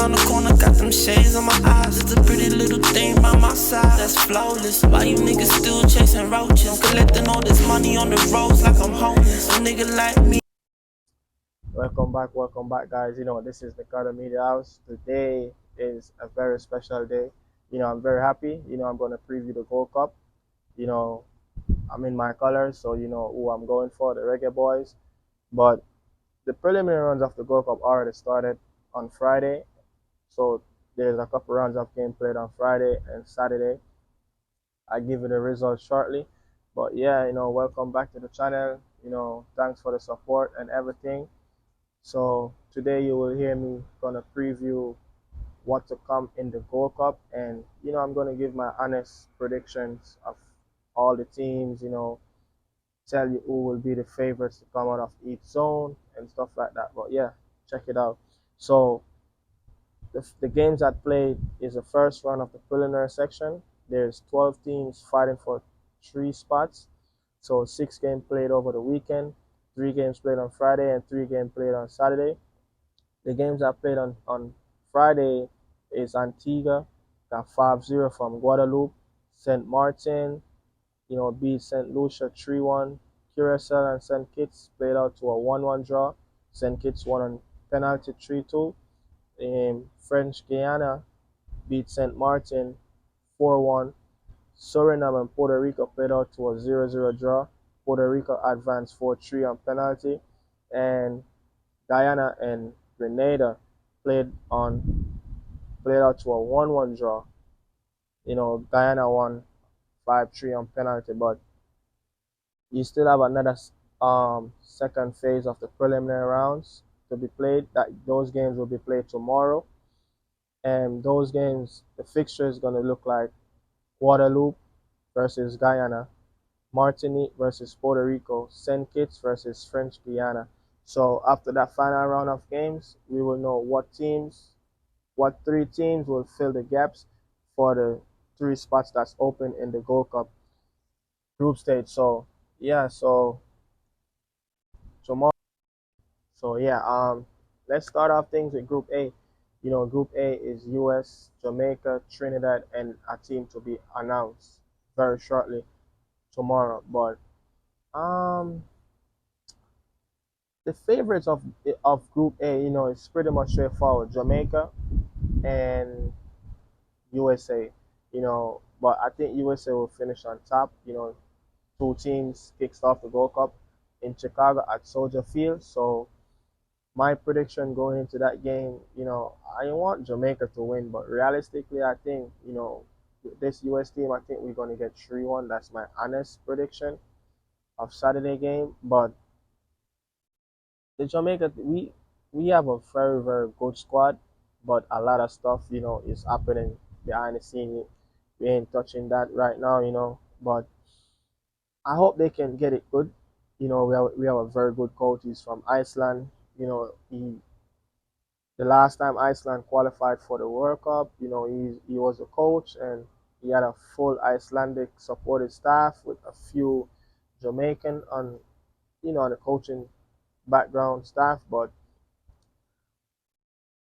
around the corner, got them shades on my eyes. It's a pretty little thing by my side that's flawless. Why you niggas still chasing roaches? Collecting all this money on the roads like I'm homeless. A nigga like me. Welcome back, guys. This is Nicardo Media House. Today is a very special day. I'm very happy. I'm going to preview the Gold Cup. You know, I'm in my colors, so you know who I'm going for, the Reggae Boyz. But the preliminary rounds of the Gold Cup already started on Friday. So there's a couple rounds of game played on Friday and Saturday. I'll give you the results shortly. But yeah, welcome back to the channel. Thanks for the support and everything. So today you will hear me gonna preview what to come in the Gold Cup, and I'm gonna give my honest predictions of all the teams. Tell you who will be the favorites to come out of each zone and stuff like that. But yeah, check it out. So the games that played is the first round of the preliminary section. There's 12 teams fighting for 3 spots. So 6 games played over the weekend, 3 games played on Friday, and 3 games played on Saturday. The games that played on Friday is Antigua, got 5-0 from Guadeloupe. St. Martin, beat St. Lucia 3-1. Curacao and St. Kitts played out to a 1-1 draw. St. Kitts won on penalty 3-2. French Guiana beat St. Martin 4-1. Suriname and Puerto Rico played out to a 0-0 draw. Puerto Rico advanced 4-3 on penalty. And Guyana and Grenada played out to a 1-1 draw. Guyana won 5-3 on penalty, but you still have another second phase of the preliminary rounds to be played. Those games will be played tomorrow, and those games, the fixture is going to look like Guadeloupe versus Guyana, Martinique versus Puerto Rico, St. Kitts versus French Guiana. So after that final round of games, we will know what 3 teams will fill the gaps for the 3 spots that's open in the Gold Cup group stage. So yeah, so tomorrow. So yeah, let's start off things with Group A. Group A is US, Jamaica, Trinidad, and a team to be announced very shortly tomorrow. But the favorites of Group A, is pretty much straightforward. Jamaica and USA. But I think USA will finish on top. 2 teams kicks off the Gold Cup in Chicago at Soldier Field. So my prediction going into that game, I want Jamaica to win, but realistically, I think, with this US team, I think we're going to get 3-1. That's my honest prediction of Saturday game. But the Jamaica, we have a very, very good squad, but a lot of stuff, is happening behind the scene. We ain't touching that right now, but I hope they can get it good. We have a very good coach. He's from Iceland. The last time Iceland qualified for the World Cup, he was a coach, and he had a full Icelandic supported staff with a few Jamaican on the coaching background staff. But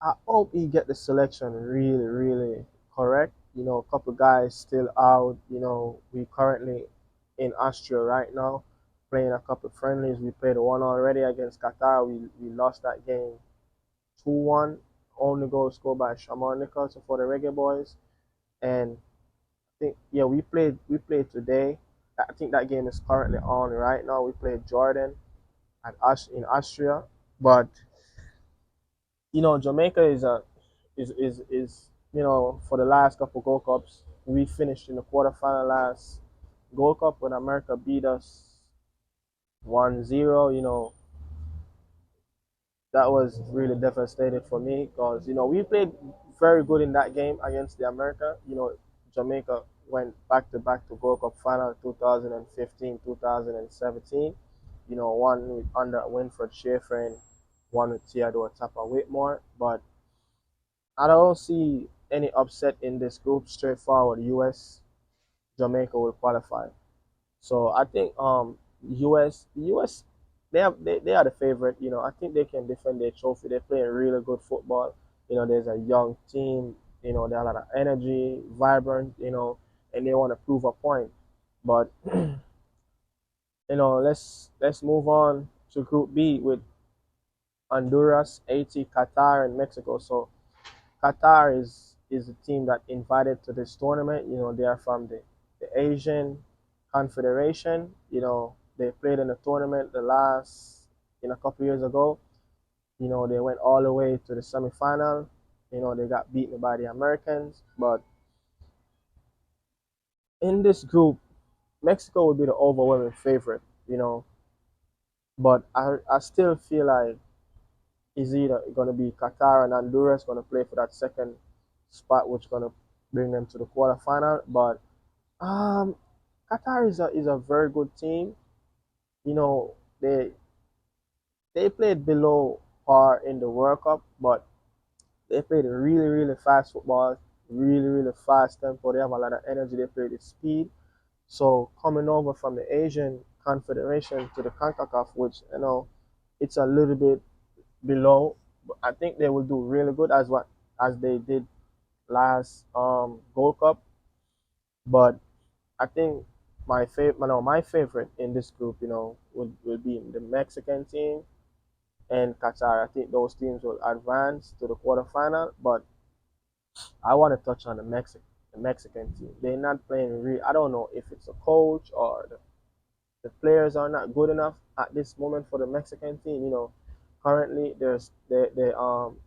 I hope he get the selection really, really correct. A couple guys still out. We currently in Austria right now, playing a couple friendlies. We played one already against Qatar. We lost that game 2-1. Only goal scored by Shamar Nicholson for the Reggae Boyz. And I think we played today. I think that game is currently on right now. We played Jordan in Austria. But Jamaica is for the last couple Gold Cups, we finished in the quarterfinal last Gold Cup when America beat us 1-0. That was really devastating for me because we played very good in that game against the America. Jamaica went back to back to Gold Cup final 2015, 2017. One with under Winfred Schaefer and one with Theodore Tapper Whitmore. But I don't see any upset in this group. Straightforward, US, Jamaica will qualify. So I think US they are the favorite. I think they can defend their trophy. They're playing really good football. There's a young team. They have a lot of energy, vibrant. And they want to prove a point. But let's move on to Group B with Honduras, Haiti, Qatar, and Mexico. So Qatar is the team that invited to this tournament. They are from the Asian Confederation. They played in the tournament the last a couple years ago. They went all the way to the semifinal. They got beaten by the Americans. But in this group, Mexico would be the overwhelming favorite. But I still feel like it's either going to be Qatar and Honduras going to play for that second spot, which is going to bring them to the quarterfinal. But um, Qatar is a very good team. You know, they they played below par in the World Cup, but they played really really fast football, really really fast tempo. They have a lot of energy. They play with speed. So coming over from the Asian Confederation to the CONCACAF, which it's a little bit below, but I think they will do really good as they did last Gold Cup. But I think my favorite in this group, would be the Mexican team and Qatar. I think those teams will advance to the quarterfinal. But I want to touch on the Mexican team. They're not playing real. I don't know if it's a coach or the players are not good enough at this moment for the Mexican team. Currently there's their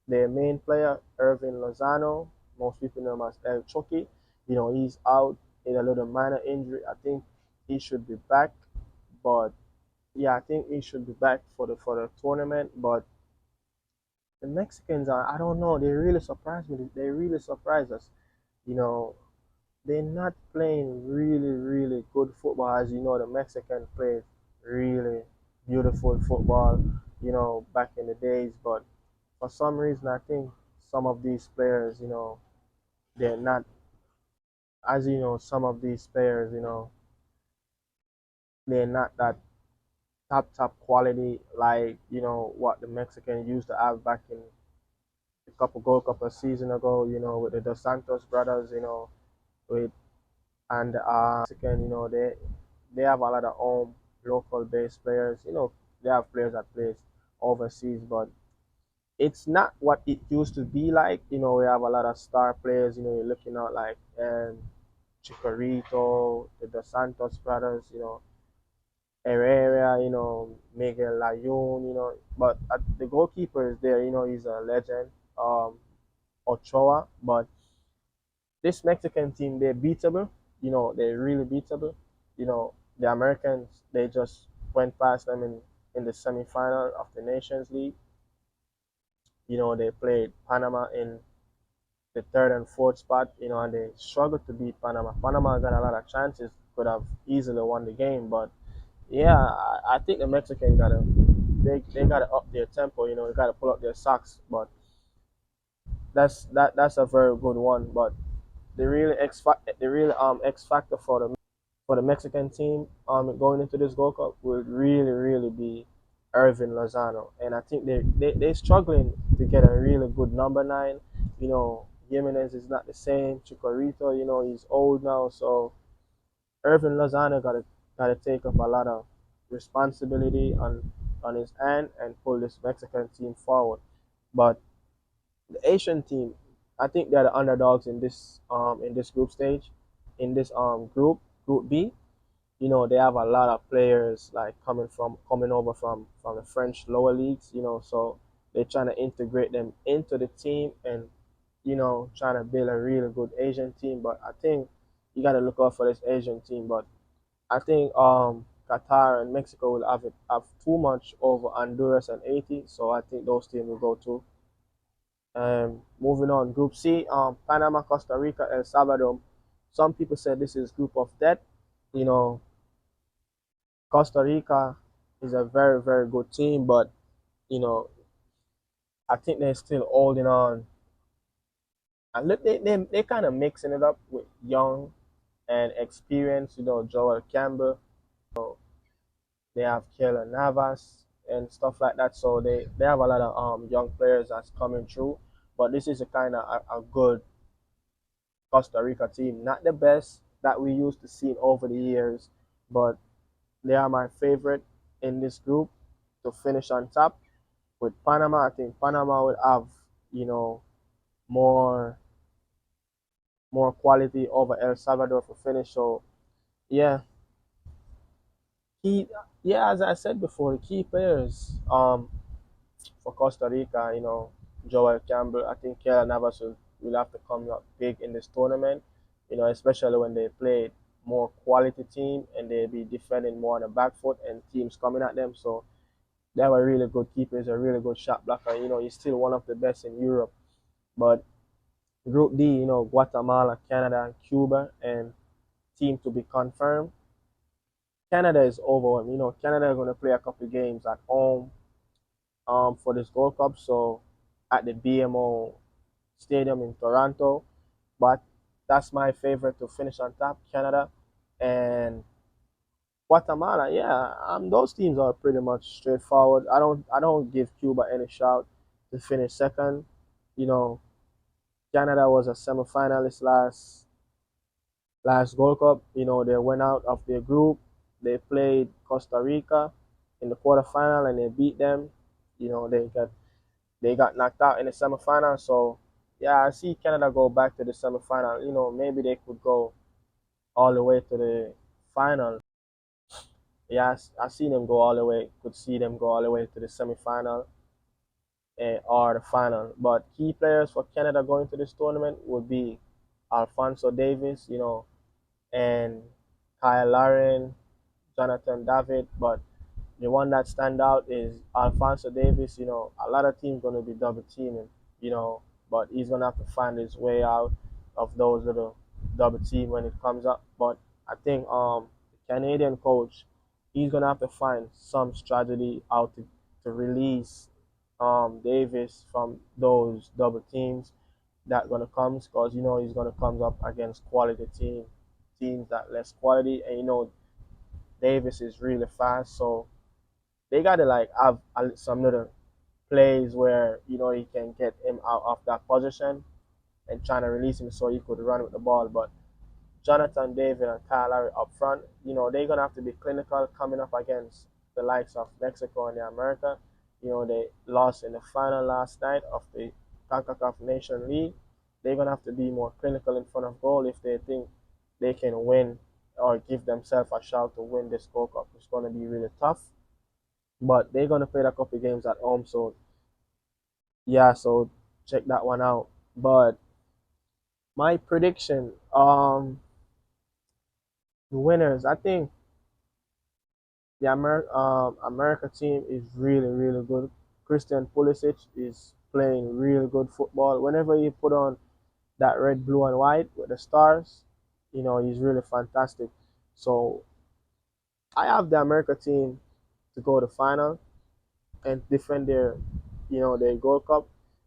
main player Irvin Lozano. Most people know him as El Chucky. He's out in a little minor injury. I think he should be back, but yeah, I think he should be back for the tournament. But the Mexicans I don't know. They really surprised me. They really surprised us. You know, they're not playing really, really good football. As you know, the Mexican played really beautiful football, back in the days. But for some reason, I think some of these players, they're not, as you know, some of these players, they're not that top quality like, what the Mexican used to have back in a couple season ago, with the Dos Santos brothers, with and Mexican, they have a lot of home local based players. They have players that plays overseas, but it's not what it used to be like. We have a lot of star players. You're looking at like Chicorito, the Dos Santos brothers. Herrera. Miguel Layun. But the goalkeeper is there. He's a legend. Ochoa, but this Mexican team, they're beatable. They're really beatable. The Americans, they just went past them in the semifinal of the Nations League. They played Panama in the third and fourth spot, and they struggled to beat Panama. Panama got a lot of chances, could have easily won the game, but yeah, I think the Mexican they gotta up their tempo, they gotta pull up their socks, but that's a very good one. But the real X factor for the Mexican team going into this Gold Cup would really really be Irvin Lozano, and I think they're struggling to get a really good number nine. Jimenez is not the same. Chicorito, he's old now, so Irvin Lozano gotta take up a lot of responsibility on his hand and pull this Mexican team forward. But the Asian team, I think they're the underdogs in this group stage, in this group B. They have a lot of players like coming over from the French lower leagues. So they're trying to integrate them into the team and trying to build a really good Asian team. But I think you got to look out for this Asian team. But I think Qatar and Mexico will have too much over Honduras and Haiti. So I think those teams will go too. Moving on, Group C, Panama, Costa Rica, El Salvador. Some people said this is group of death. You know, Costa Rica is a very, very good team, but you know, I think they're still holding on. And they kind of mixing it up with young and experienced. Joel Campbell. They have Keylor Navas and stuff like that. So they have a lot of young players that's coming through. but this is a kind of a good Costa Rica team. Not the best that we used to see over the years, but they are my favorite in this group to finish on top. With Panama, I think Panama would have, you know, more more quality over El Salvador for finish. So yeah, key yeah, as I said before, the key players for Costa Rica, Joel Campbell, I think Keylor Navas will have to come up big in this tournament, especially when they play more quality team and they be defending more on the back foot and teams coming at them. So they have a really good keeper, he's a really good shot blocker. He's still one of the best in Europe. But Group D, Guatemala, Canada, and Cuba, and team to be confirmed. Canada is over. Canada are going to play a couple of games at home for this Gold Cup. So at the BMO Stadium in Toronto. But that's my favorite to finish on top, Canada. And Guatemala, yeah, those teams are pretty much straightforward. I don't give Cuba any shout to finish second. You know, Canada was a semifinalist last Gold Cup. They went out of their group. They played Costa Rica in the quarterfinal and they beat them. They got knocked out in the semifinal. So yeah, I see Canada go back to the semifinal. Maybe they could go all the way to the final. Yeah, I see them go all the way. Could see them go all the way to the semifinal or the final. But key players for Canada going to this tournament would be Alfonso Davis, and Kyle Larin, Jonathan David. But the one that stand out is Alfonso Davis. A lot of teams gonna be double teaming, but he's gonna have to find his way out of those little double team when it comes up. But I think the Canadian coach, he's gonna have to find some strategy out to release Davis from those double teams that gonna come, because he's gonna come up against quality teams that less quality, and Davis is really fast, so they gotta like have some little plays where he can get him out of that position and trying to release him so he could run with the ball. But Jonathan David and Kyle Lowry up front, they're gonna have to be clinical coming up against the likes of Mexico and the America. They lost in the final last night of the CONCACAF Nation League. They're gonna have to be more clinical in front of goal if they think they can win or give themselves a shot to win this Gold Cup. It's gonna be really tough. But they're gonna play a couple of games at home, so yeah, so check that one out. But my prediction, the winners, I think the America team is really, really good. Christian Pulisic is playing really good football. Whenever you put on that red, blue, and white with the stars, he's really fantastic. So I have the America team to go to final and defend their Gold Cup.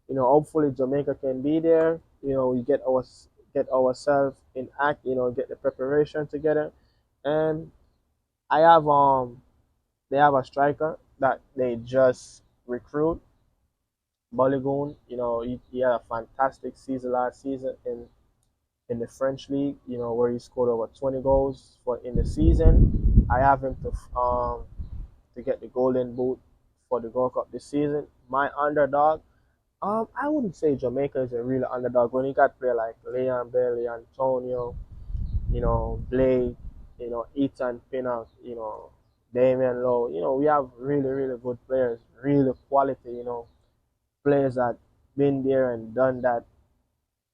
Hopefully Jamaica can be there. We get ourselves in act. Get the preparation together, and I have they have a striker that they just recruit, Balogun. He had a fantastic season last season in the French league. Where he scored over 20 goals for in the season. I have him to get the Golden Boot for the Gold Cup this season. My underdog, I wouldn't say Jamaica is a real underdog when you got player like Leon Bailey, Antonio, Blake, Ethan Pinnock, Damian Lowe. We have really, really good players, really quality, players that been there and done that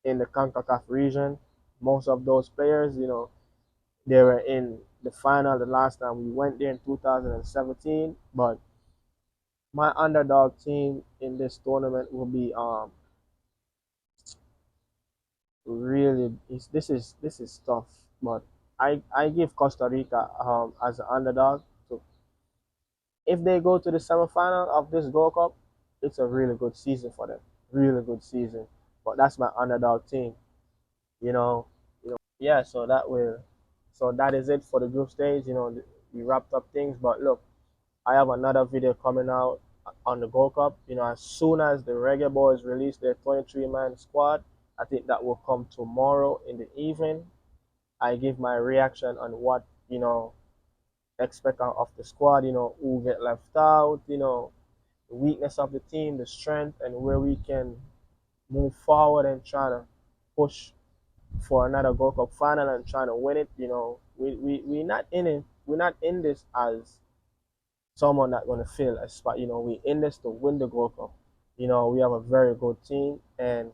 in the CONCACAF region. Most of those players, they were in the final the last time we went there in 2017. But my underdog team in this tournament will be really this is tough, but I give Costa Rica as an underdog. So if they go to the semifinal of this Gold Cup, it's a really good season for them, really good season. But that's my underdog team, you know. Yeah. So that is it for the group stage. We wrapped up things, but look, I have another video coming out on the Gold Cup. As soon as the Reggae Boyz release their 23-man squad, I think that will come tomorrow in the evening. I give my reaction on what expect out of the squad. Who get left out. The weakness of the team, the strength, and where we can move forward and try to push for another Gold Cup final and trying to win it. We're not in it. We're not in this as someone that's going to fill a spot. We in this to win the Gold Cup. We have a very good team, and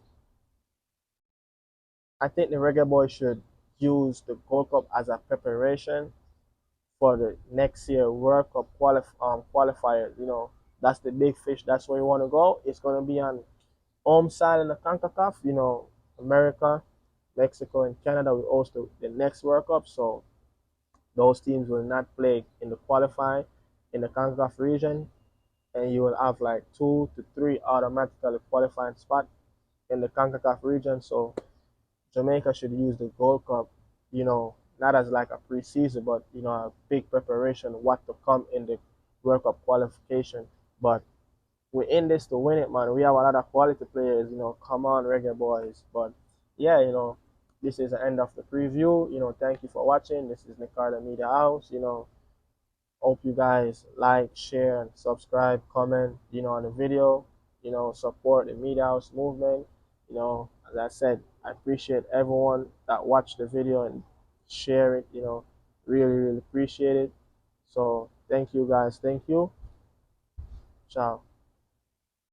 I think the Reggae Boys should use the Gold Cup as a preparation for the next year World Cup qualifiers. That's the big fish. That's where you want to go. It's going to be on home side in the CONCACAF. America, Mexico, and Canada will host the next World Cup. So those teams will not play in the qualifying in the CONCACAF region, and you will have like 2 to 3 automatically qualifying spot in the CONCACAF region. So Jamaica should use the Gold Cup, not as like a preseason, but a big preparation what to come in the World Cup qualification. But we're in this to win it, man. We have a lot of quality players, come on, Reggae Boys. But yeah, this is the end of the preview. Thank you for watching. This is Nicardo Media House. Hope you guys like, share, and subscribe, comment, on the video, support the Media House movement. As I said, I appreciate everyone that watched the video and share it, really, really appreciate it. So thank you guys. Thank you. Ciao.